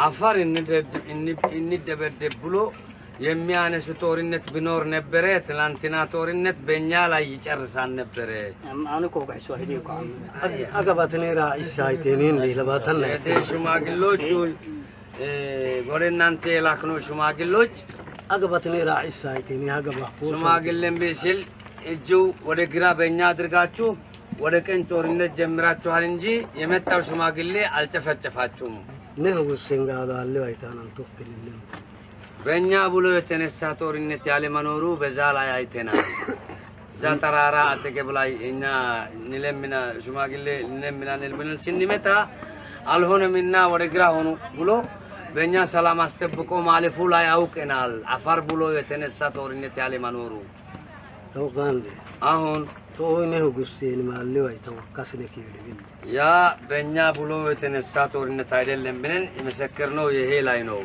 አፋር እንደበደብ ብሎ የሚያነሱ ጦርነት ቢኖር ነበር ትላንትና ጦርነት በእኛ ላይ ይጨርሳል ነበር አሁን እኮ ጋይስ ወህዲ እኮ አገባትኔ ራኢስ አይቴኔን ለባተን ሽማግሌዎቹ ወደናንተ የላክኖ ሽማግሌዎች አገባትኔ ራኢስ አይቴኔ አገባ ሽማግሌም ቢስል እጁ ወደ ግራ በእኛ አድርጋችሁ ወደ ቀኝ ጦርነት ጀምራችኋል እንጂ የመጣው ሽማግሌ አልጨፈጨፋችሁም ነው ወሰንጋዳለ አይታናን ተወከለለም በእኛ ብሎ የተነሳ ጦርነት ያለ መኖሩ በዛ ላይ አይተናል ዛተራራ አጠገብ ላይ እኛ ንለምና ሽማግሌ ንለምና ስንመጣ አልሆነምና ወደ ግራ ሆኖ ብሎ በእኛ ሰላም አስጠብቆ ማለፉ ላይ አውቀናል አፋር ብሎ የተነሳ ጦርነት ያለ መኖሩ ተውቃን አሁን ተወይነው ጉስቴን ማለው አይተወካስለክ ይልብን ያ በእኛ ብሎ የተነሳ ጦርነት አይደለም ብለን የመሰከርነው ይሄ ላይ ነው